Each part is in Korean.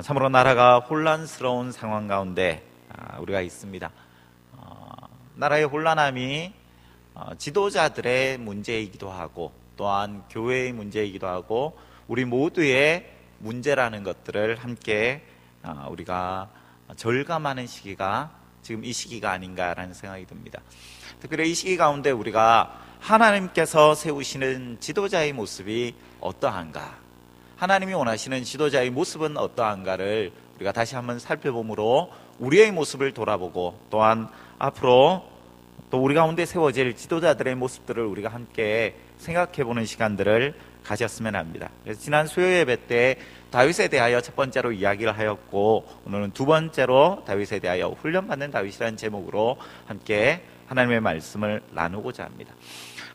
참으로 나라가 혼란스러운 상황 가운데 우리가 있습니다. 나라의 혼란함이 지도자들의 문제이기도 하고 또한 교회의 문제이기도 하고 우리 모두의 문제라는 것들을 함께 우리가 절감하는 시기가 지금 이 시기가 아닌가라는 생각이 듭니다. 특별히 이 시기 가운데 우리가 하나님께서 세우시는 지도자의 모습이 어떠한가, 하나님이 원하시는 지도자의 모습은 어떠한가를 우리가 다시 한번 살펴보므로 우리의 모습을 돌아보고 또한 앞으로 또 우리 가운데 세워질 지도자들의 모습들을 우리가 함께 생각해보는 시간들을 가졌으면 합니다. 그래서 지난 수요 예배 때 다윗에 대하여 첫 번째로 이야기를 하였고, 오늘은 두 번째로 다윗에 대하여 훈련받는 다윗이라는 제목으로 함께 하나님의 말씀을 나누고자 합니다.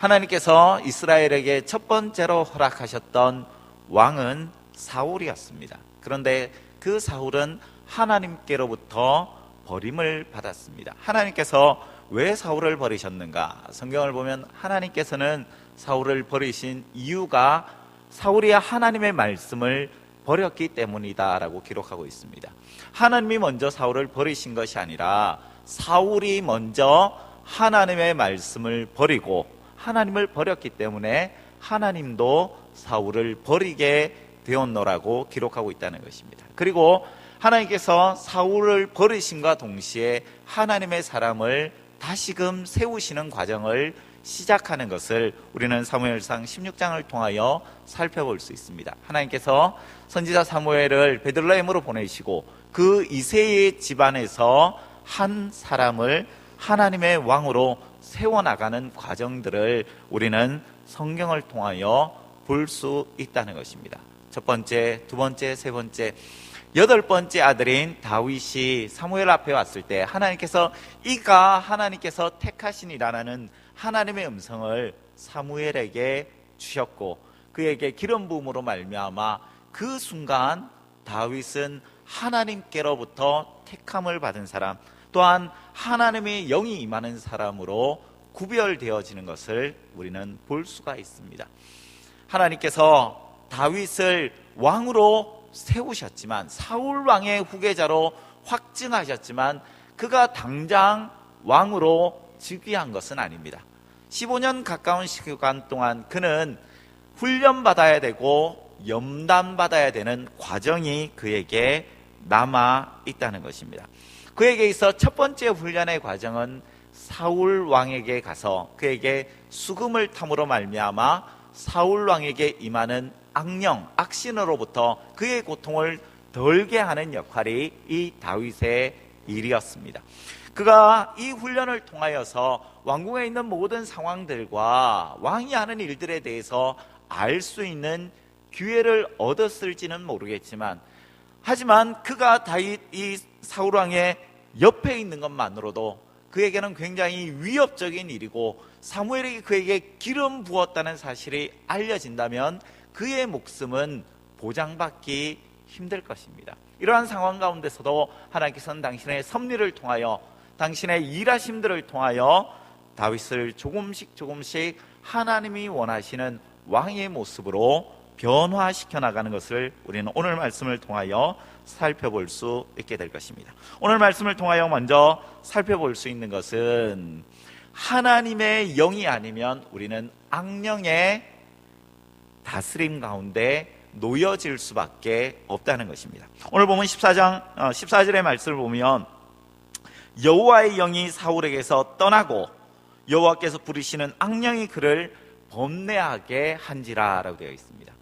하나님께서 이스라엘에게 첫 번째로 허락하셨던 왕은 사울이었습니다. 그런데 그 사울은 하나님께로부터 버림을 받았습니다. 하나님께서 왜 사울을 버리셨는가? 성경을 보면 하나님께서는 사울을 버리신 이유가 사울이 하나님의 말씀을 버렸기 때문이다 라고 기록하고 있습니다. 하나님이 먼저 사울을 버리신 것이 아니라 사울이 먼저 하나님의 말씀을 버리고 하나님을 버렸기 때문에 하나님도 사울을 버리게 되었노라고 기록하고 있다는 것입니다. 그리고 하나님께서 사울을 버리심과 동시에 하나님의 사람을 다시금 세우시는 과정을 시작하는 것을 우리는 사무엘상 16장을 통하여 살펴볼 수 있습니다. 하나님께서 선지자 사무엘을 베들레헴으로 보내시고 그 이새의 집안에서 한 사람을 하나님의 왕으로 세워나가는 과정들을 우리는 성경을 통하여 볼 수 있다는 것입니다. 첫 번째, 두 번째, 세 번째, 여덟 번째 아들인 다윗이 사무엘 앞에 왔을 때 하나님께서 이가 하나님께서 택하시니라는 하나님의 음성을 사무엘에게 주셨고 그에게 기름 부음으로 말미암아 그 순간 다윗은 하나님께로부터 택함을 받은 사람, 또한 하나님의 영이 임하는 사람으로 구별되어지는 것을 우리는 볼 수가 있습니다. 하나님께서 다윗을 왕으로 세우셨지만, 사울 왕의 후계자로 확증하셨지만 그가 당장 왕으로 즉위한 것은 아닙니다. 15년 가까운 시간 동안 그는 훈련받아야 되고 염단받아야 되는 과정이 그에게 남아 있다는 것입니다. 그에게 있어 첫 번째 훈련의 과정은 사울 왕에게 가서 그에게 수금을 탐으로 말미암아 사울 왕에게 임하는 악령, 악신으로부터 그의 고통을 덜게 하는 역할이 이 다윗의 일이었습니다. 그가 이 훈련을 통하여서 왕궁에 있는 모든 상황들과 왕이 하는 일들에 대해서 알 수 있는 기회를 얻었을지는 모르겠지만, 하지만 그가 다윗 이 사울 왕의 옆에 있는 것만으로도 그에게는 굉장히 위협적인 일이고, 사무엘에게 그에게 기름 부었다는 사실이 알려진다면 그의 목숨은 보장받기 힘들 것입니다. 이러한 상황 가운데서도 하나님께서는 당신의 섭리를 통하여, 당신의 일하심들을 통하여 다윗을 조금씩 하나님이 원하시는 왕의 모습으로 변화시켜 나가는 것을 우리는 오늘 말씀을 통하여 살펴볼 수 있게 될 것입니다. 오늘 말씀을 통하여 먼저 살펴볼 수 있는 것은 하나님의 영이 아니면 우리는 악령의 다스림 가운데 놓여질 수밖에 없다는 것입니다. 오늘 보면 14절의 말씀을 보면 여호와의 영이 사울에게서 떠나고 여호와께서 부르시는 악령이 그를 범례하게 한지라 라고 되어 있습니다.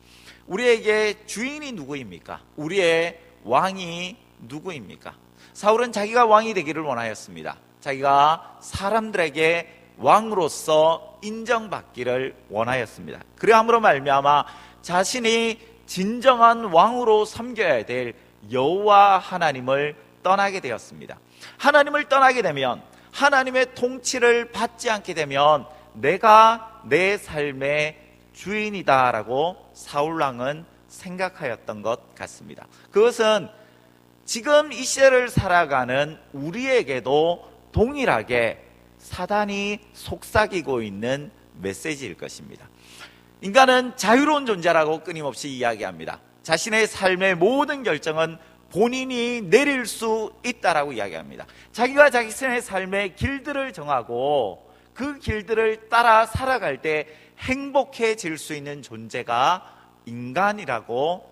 우리에게 주인이 누구입니까? 우리의 왕이 누구입니까? 사울은 자기가 왕이 되기를 원하였습니다. 자기가 사람들에게 왕으로서 인정받기를 원하였습니다. 그러함으로 말미암아 자신이 진정한 왕으로 섬겨야 될 여호와 하나님을 떠나게 되었습니다. 하나님을 떠나게 되면, 하나님의 통치를 받지 않게 되면 내가 내 삶의 주인이다라고 사울왕은 생각하였던 것 같습니다. 그것은 지금 이 시대를 살아가는 우리에게도 동일하게 사단이 속삭이고 있는 메시지일 것입니다. 인간은 자유로운 존재라고 끊임없이 이야기합니다. 자신의 삶의 모든 결정은 본인이 내릴 수 있다라고 이야기합니다. 자기가 자신의 삶의 길들을 정하고 그 길들을 따라 살아갈 때 행복해질 수 있는 존재가 인간이라고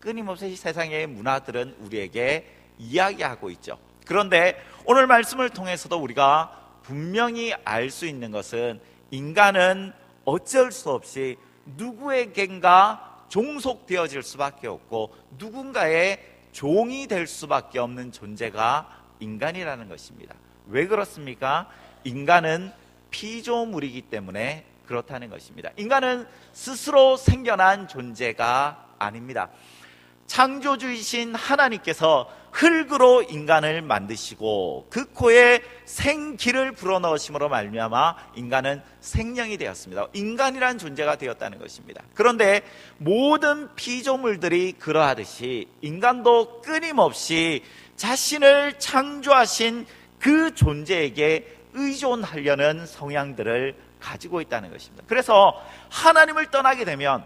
끊임없이 세상의 문화들은 우리에게 이야기하고 있죠. 그런데 오늘 말씀을 통해서도 우리가 분명히 알 수 있는 것은 인간은 어쩔 수 없이 누구에겐가 종속되어질 수밖에 없고 누군가의 종이 될 수밖에 없는 존재가 인간이라는 것입니다. 왜 그렇습니까? 인간은 피조물이기 때문에 그렇다는 것입니다. 인간은 스스로 생겨난 존재가 아닙니다. 창조주이신 하나님께서 흙으로 인간을 만드시고 그 코에 생기를 불어넣으심으로 말미암아 인간은 생명이 되었습니다. 인간이란 존재가 되었다는 것입니다. 그런데 모든 피조물들이 그러하듯이 인간도 끊임없이 자신을 창조하신 그 존재에게 의존하려는 성향들을 가지고 있다는 것입니다. 그래서 하나님을 떠나게 되면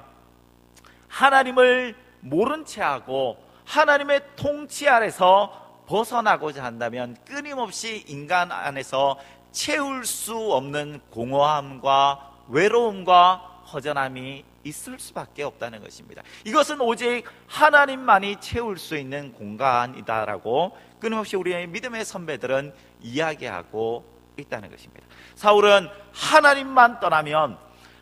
하나님을 모른 채 하고 하나님의 통치 아래서 벗어나고자 한다면 끊임없이 인간 안에서 채울 수 없는 공허함과 외로움과 허전함이 있을 수밖에 없다는 것입니다. 이것은 오직 하나님만이 채울 수 있는 공간이다라고 끊임없이 우리의 믿음의 선배들은 이야기하고 있다는 것입니다. 사울은 하나님만 떠나면,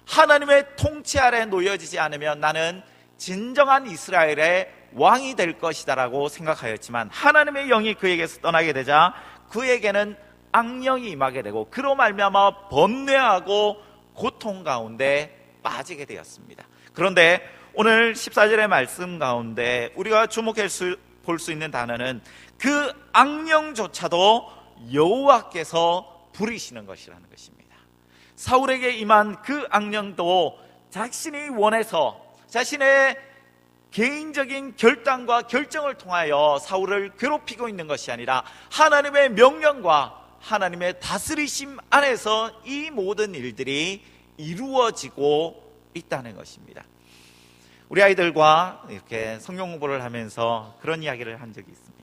하나님의 통치 아래 놓여지지 않으면 나는 진정한 이스라엘의 왕이 될 것이다라고 생각하였지만 하나님의 영이 그에게서 떠나게 되자 그에게는 악령이 임하게 되고 그로 말미암아 번뇌하고 고통 가운데 빠지게 되었습니다. 그런데 오늘 14절의 말씀 가운데 우리가 주목해 볼 수 있는 단어는 그 악령조차도 여호와께서 부리시는 것이라는 것입니다. 사울에게 임한 그 악령도 자신이 원해서 자신의 개인적인 결단과 결정을 통하여 사울을 괴롭히고 있는 것이 아니라 하나님의 명령과 하나님의 다스리심 안에서 이 모든 일들이 이루어지고 있다는 것입니다. 우리 아이들과 이렇게 성경 공부를 하면서 그런 이야기를 한 적이 있습니다.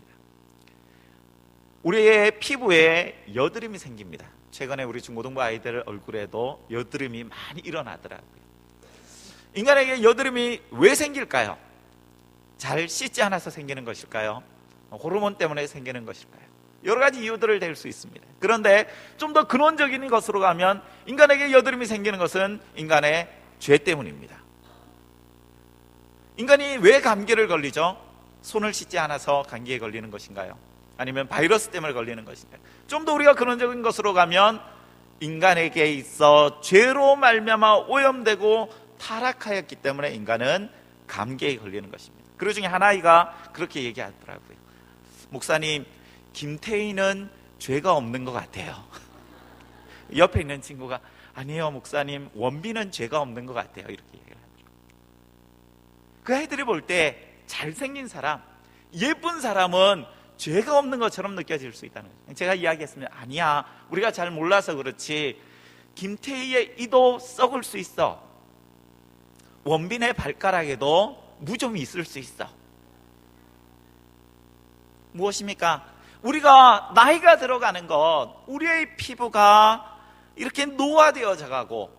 우리의 피부에 여드름이 생깁니다. 최근에 우리 중고등부 아이들 얼굴에도 여드름이 많이 일어나더라고요. 인간에게 여드름이 왜 생길까요? 잘 씻지 않아서 생기는 것일까요? 호르몬 때문에 생기는 것일까요? 여러 가지 이유들을 댈 수 있습니다. 그런데 좀 더 근원적인 것으로 가면 인간에게 여드름이 생기는 것은 인간의 죄 때문입니다. 인간이 왜 감기를 걸리죠? 손을 씻지 않아서 감기에 걸리는 것인가요? 아니면 바이러스 때문에 걸리는 것인가요? 좀 더 우리가 근원적인 것으로 가면 인간에게 있어 죄로 말미암아 오염되고 타락하였기 때문에 인간은 감기에 걸리는 것입니다. 그 중에 한 아이가 그렇게 얘기하더라고요. 목사님, 김태희는 죄가 없는 것 같아요. 옆에 있는 친구가 아니에요 목사님, 원빈은 죄가 없는 것 같아요. 이렇게 얘기를 하더라고요. 그 아이들이 볼 때 잘생긴 사람, 예쁜 사람은 죄가 없는 것처럼 느껴질 수 있다는 거예요. 제가 이야기했습니다. 아니야, 우리가 잘 몰라서 그렇지 김태희의 이도 썩을 수 있어. 원빈의 발가락에도 무좀이 있을 수 있어. 무엇입니까? 우리가 나이가 들어가는 것, 우리의 피부가 이렇게 노화되어져 가고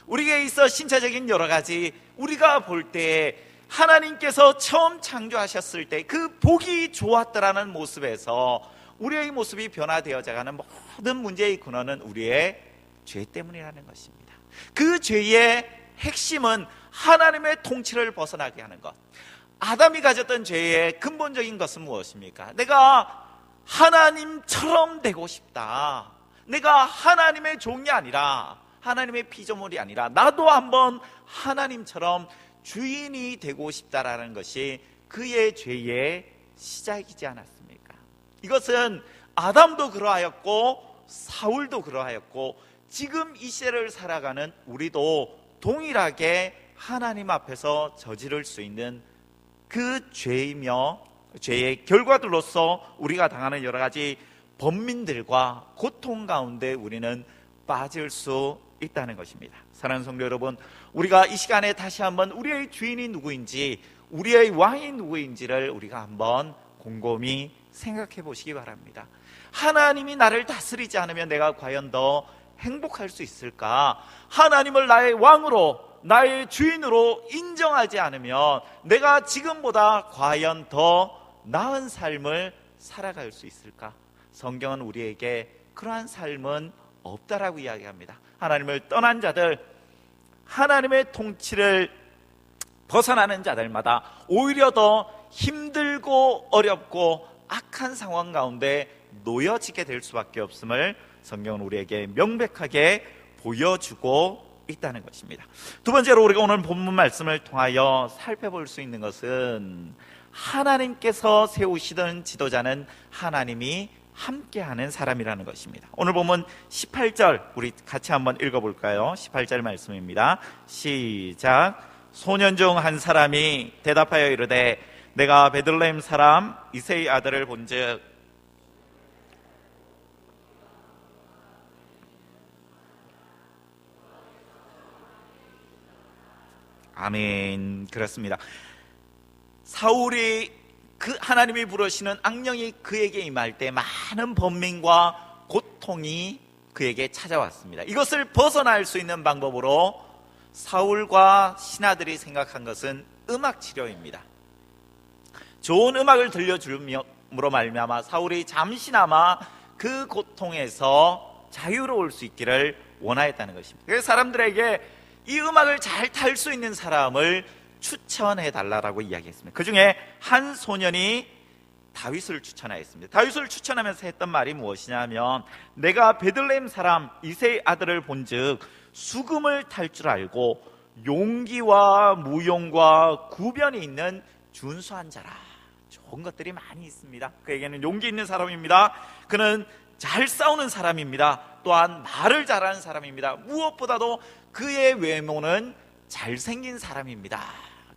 우리에게 있어 신체적인 여러 가지 우리가 볼 때 하나님께서 처음 창조하셨을 때 그 보기 좋았더라는 모습에서 우리의 모습이 변화되어져 가는 모든 문제의 근원은 우리의 죄 때문이라는 것입니다. 그 죄의 핵심은 하나님의 통치를 벗어나게 하는 것. 아담이 가졌던 죄의 근본적인 것은 무엇입니까? 내가 하나님처럼 되고 싶다. 내가 하나님의 종이 아니라 하나님의 피조물이 아니라 나도 한번 하나님처럼 주인이 되고 싶다라는 것이 그의 죄의 시작이지 않았습니까? 이것은 아담도 그러하였고 사울도 그러하였고 지금 이 시대를 살아가는 우리도 동일하게 하나님 앞에서 저지를 수 있는 그 죄이며 죄의 결과들로서 우리가 당하는 여러 가지 번민들과 고통 가운데 우리는 빠질 수 있다는 것입니다. 사랑하는 성도 여러분, 우리가 이 시간에 다시 한번 우리의 주인이 누구인지, 우리의 왕이 누구인지를 우리가 한번 곰곰이 생각해 보시기 바랍니다. 하나님이 나를 다스리지 않으면 내가 과연 더 행복할 수 있을까? 하나님을 나의 왕으로, 나의 주인으로 인정하지 않으면 내가 지금보다 과연 더 나은 삶을 살아갈 수 있을까? 성경은 우리에게 그러한 삶은 없다라고 이야기합니다. 하나님을 떠난 자들, 하나님의 통치를 벗어나는 자들마다 오히려 더 힘들고 어렵고 악한 상황 가운데 놓여지게 될 수밖에 없음을 성경은 우리에게 명백하게 보여주고 있다는 것입니다. 두 번째로 우리가 오늘 본문 말씀을 통하여 살펴볼 수 있는 것은 하나님께서 세우시던 지도자는 하나님이 함께하는 사람이라는 것입니다. 오늘 본문 18절 우리 같이 한번 읽어볼까요? 18절 말씀입니다. 시작. 소년 중 한 사람이 대답하여 이르되 내가 베들레헴 사람 이새의 아들을 본즉 아멘. 그렇습니다. 사울이 그 하나님이 부르시는 악령이 그에게 임할 때 많은 번민과 고통이 그에게 찾아왔습니다. 이것을 벗어날 수 있는 방법으로 사울과 신하들이 생각한 것은 음악 치료입니다. 좋은 음악을 들려줌으로 말미암아 사울이 잠시나마 그 고통에서 자유로울 수 있기를 원하였다는 것입니다. 그래서 사람들에게 이 음악을 잘 탈 수 있는 사람을 추천해 달라고 이야기했습니다. 그 중에 한 소년이 다윗을 추천하였습니다. 다윗을 추천하면서 했던 말이 무엇이냐면 내가 베들레헴 사람 이새의 아들을 본즉 수금을 탈 줄 알고 용기와 무용과 구변이 있는 준수한 자라. 좋은 것들이 많이 있습니다. 그에게는 용기 있는 사람입니다. 그는 잘 싸우는 사람입니다. 또한 말을 잘하는 사람입니다. 무엇보다도 그의 외모는 잘생긴 사람입니다.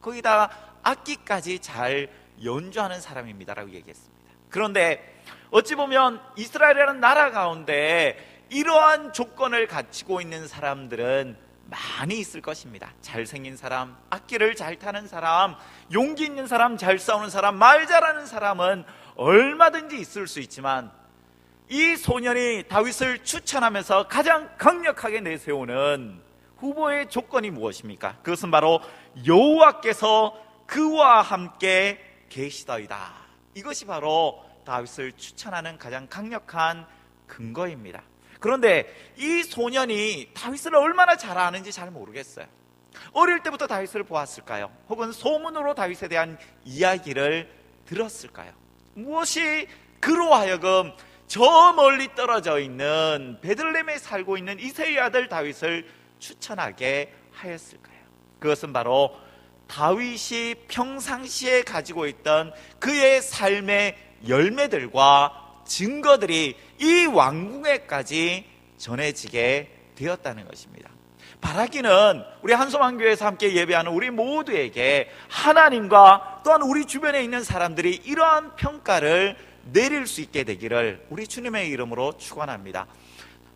거기다 악기까지 잘 연주하는 사람입니다라고 얘기했습니다. 그런데 어찌 보면 이스라엘이라는 나라 가운데 이러한 조건을 갖추고 있는 사람들은 많이 있을 것입니다. 잘생긴 사람, 악기를 잘 타는 사람, 용기 있는 사람, 잘 싸우는 사람, 말 잘하는 사람은 얼마든지 있을 수 있지만 이 소년이 다윗을 추천하면서 가장 강력하게 내세우는 후보의 조건이 무엇입니까? 그것은 바로 여호와께서 그와 함께 계시더이다. 이것이 바로 다윗을 추천하는 가장 강력한 근거입니다. 그런데 이 소년이 다윗을 얼마나 잘 아는지 잘 모르겠어요. 어릴 때부터 다윗을 보았을까요? 혹은 소문으로 다윗에 대한 이야기를 들었을까요? 무엇이 그로 하여금 저 멀리 떨어져 있는 베들레헴에 살고 있는 이새의 아들 다윗을 추천하게 하였을까요? 그것은 바로 다윗이 평상시에 가지고 있던 그의 삶의 열매들과 증거들이 이 왕궁에까지 전해지게 되었다는 것입니다. 바라기는 우리 한소망교회에서 함께 예배하는 우리 모두에게 하나님과 또한 우리 주변에 있는 사람들이 이러한 평가를 내릴 수 있게 되기를 우리 주님의 이름으로 축원합니다.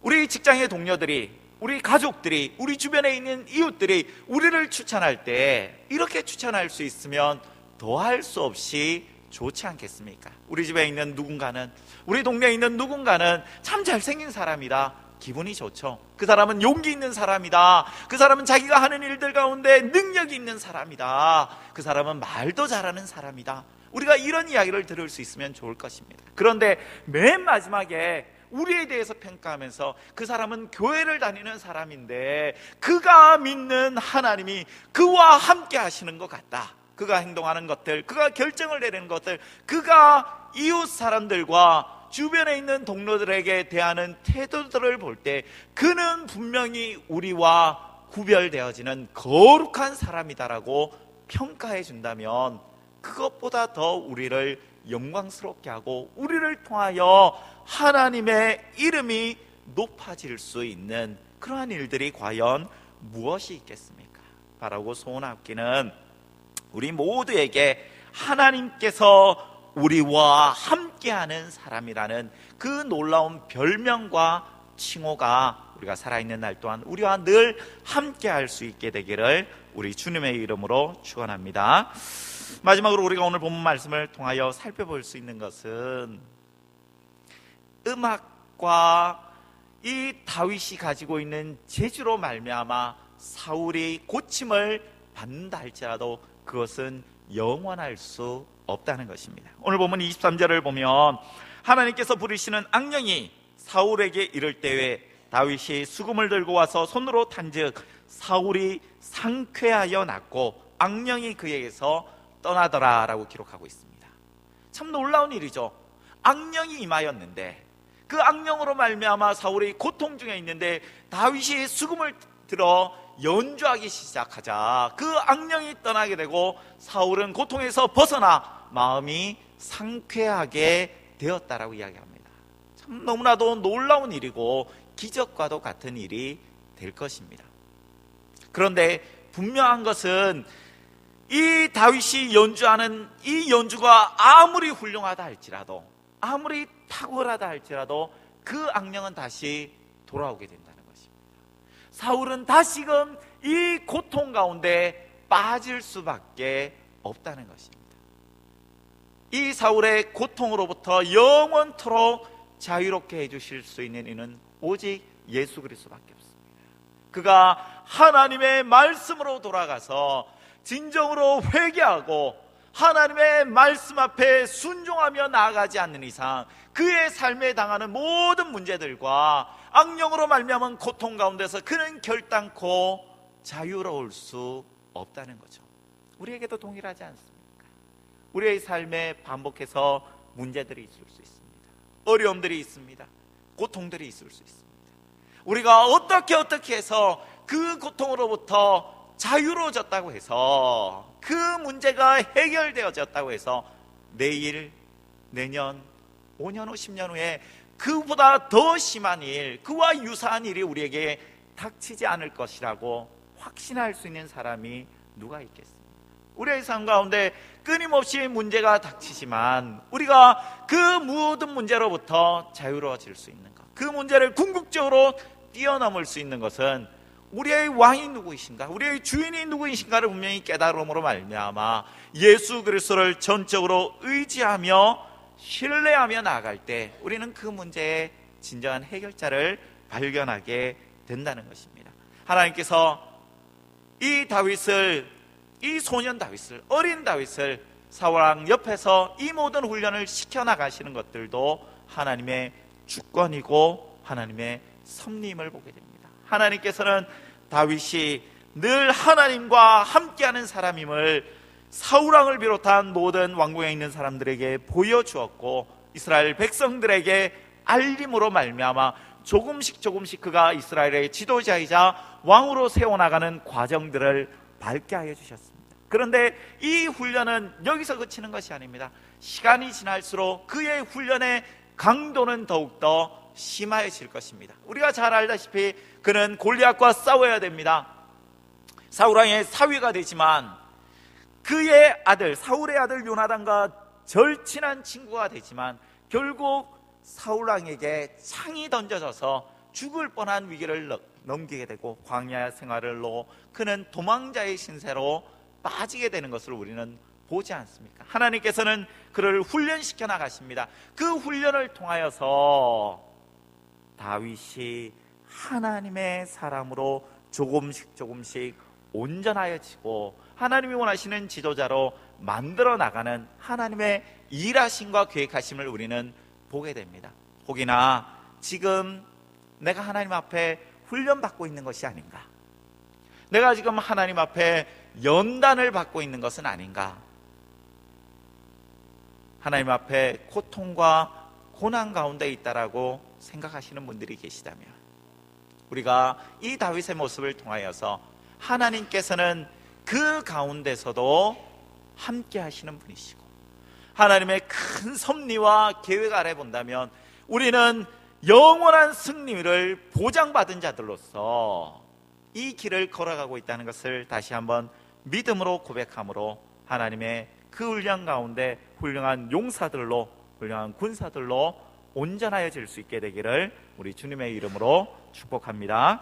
우리 직장의 동료들이, 우리 가족들이, 우리 주변에 있는 이웃들이 우리를 추천할 때 이렇게 추천할 수 있으면 더할 수 없이 좋지 않겠습니까? 우리 집에 있는 누군가는, 우리 동네에 있는 누군가는 참 잘생긴 사람이다. 기분이 좋죠. 그 사람은 용기 있는 사람이다. 그 사람은 자기가 하는 일들 가운데 능력이 있는 사람이다. 그 사람은 말도 잘하는 사람이다. 우리가 이런 이야기를 들을 수 있으면 좋을 것입니다. 그런데 맨 마지막에 우리에 대해서 평가하면서 그 사람은 교회를 다니는 사람인데 그가 믿는 하나님이 그와 함께 하시는 것 같다. 그가 행동하는 것들, 그가 결정을 내리는 것들, 그가 이웃 사람들과 주변에 있는 동료들에게 대하는 태도들을 볼 때 그는 분명히 우리와 구별되어지는 거룩한 사람이다라고 평가해 준다면 그것보다 더 우리를 영광스럽게 하고 우리를 통하여 하나님의 이름이 높아질 수 있는 그러한 일들이 과연 무엇이 있겠습니까? 바라고 소원하기는 우리 모두에게 하나님께서 우리와 함께하는 사람이라는 그 놀라운 별명과 칭호가 우리가 살아있는 날 동안 우리와 늘 함께할 수 있게 되기를 우리 주님의 이름으로 축원합니다. 마지막으로 우리가 오늘 본문 말씀을 통하여 살펴볼 수 있는 것은 음악과 이 다윗이 가지고 있는 재주로 말미암아 사울이 고침을 받는다 할지라도 그것은 영원할 수 없다는 것입니다. 오늘 본문 23절을 보면 하나님께서 부르시는 악령이 사울에게 이를 때에 다윗이 수금을 들고 와서 손으로 탄즉 사울이 상쾌하여 낫고 악령이 그에게서 떠나더라 라고 기록하고 있습니다. 참 놀라운 일이죠. 악령이 임하였는데 그 악령으로 말미암아 사울이 고통 중에 있는데 다윗이 수금을 들어 연주하기 시작하자 그 악령이 떠나게 되고 사울은 고통에서 벗어나 마음이 상쾌하게 되었다라고 이야기합니다. 참 너무나도 놀라운 일이고 기적과도 같은 일이 될 것입니다. 그런데 분명한 것은 이 다윗이 연주하는 이 연주가 아무리 훌륭하다 할지라도 아무리 탁월하다 할지라도 그 악령은 다시 돌아오게 된다는 것입니다. 사울은 다시금 이 고통 가운데 빠질 수밖에 없다는 것입니다. 이 사울의 고통으로부터 영원토록 자유롭게 해주실 수 있는 이는 오직 예수 그리스도밖에 없습니다. 그가 하나님의 말씀으로 돌아가서 진정으로 회개하고 하나님의 말씀 앞에 순종하며 나아가지 않는 이상 그의 삶에 당하는 모든 문제들과 악령으로 말미암은 고통 가운데서 그는 결단코 자유로울 수 없다는 거죠. 우리에게도 동일하지 않습니까? 우리의 삶에 반복해서 문제들이 있을 수 있습니다. 어려움들이 있습니다. 고통들이 있을 수 있습니다. 우리가 어떻게 해서 그 고통으로부터 자유로워졌다고 해서 그 문제가 해결되어졌다고 해서 내일, 내년, 5년 후, 10년 후에 그보다 더 심한 일, 그와 유사한 일이 우리에게 닥치지 않을 것이라고 확신할 수 있는 사람이 누가 있겠습니까? 우리의 삶 가운데 끊임없이 문제가 닥치지만 우리가 그 모든 문제로부터 자유로워질 수 있는 것, 그 문제를 궁극적으로 뛰어넘을 수 있는 것은 우리의 왕이 누구이신가, 우리의 주인이 누구이신가를 분명히 깨달음으로 말미암아 예수 그리스도를 전적으로 의지하며 신뢰하며 나아갈 때 우리는 그 문제의 진정한 해결자를 발견하게 된다는 것입니다. 하나님께서 이 다윗을, 이 소년 다윗을, 어린 다윗을 사울왕 옆에서 이 모든 훈련을 시켜나가시는 것들도 하나님의 주권이고 하나님의 섭리임을 보게 됩니다. 하나님께서는 다윗이 늘 하나님과 함께하는 사람임을 사울왕을 비롯한 모든 왕궁에 있는 사람들에게 보여주었고 이스라엘 백성들에게 알림으로 말미암아 조금씩 그가 이스라엘의 지도자이자 왕으로 세워나가는 과정들을 밝게 하여 주셨습니다. 그런데 이 훈련은 여기서 그치는 것이 아닙니다. 시간이 지날수록 그의 훈련의 강도는 더욱더 심화해질 것입니다. 우리가 잘 알다시피 그는 골리앗과 싸워야 됩니다. 사울왕의 사위가 되지만 그의 아들, 사울의 아들 요나단과 절친한 친구가 되지만 결국 사울왕에게 창이 던져져서 죽을 뻔한 위기를 넘기게 되고 광야 생활로 그는 도망자의 신세로 빠지게 되는 것을 우리는 보지 않습니까? 하나님께서는 그를 훈련시켜 나가십니다. 그 훈련을 통하여서 다윗이 하나님의 사람으로 조금씩 온전하여지고 하나님이 원하시는 지도자로 만들어 나가는 하나님의 일하심과 계획하심을 우리는 보게 됩니다. 혹이나 지금 내가 하나님 앞에 훈련받고 있는 것이 아닌가, 내가 지금 하나님 앞에 연단을 받고 있는 것은 아닌가, 하나님 앞에 고통과 고난 가운데 있다라고 생각하시는 분들이 계시다면 우리가 이 다윗의 모습을 통하여서 하나님께서는 그 가운데서도 함께 하시는 분이시고 하나님의 큰 섭리와 계획 아래 본다면 우리는 영원한 승리를 보장받은 자들로서 이 길을 걸어가고 있다는 것을 다시 한번 믿음으로 고백함으로 하나님의 그 훈련 가운데 훌륭한 용사들로, 훌륭한 군사들로 온전하여질 수 있게 되기를 우리 주님의 이름으로 축복합니다.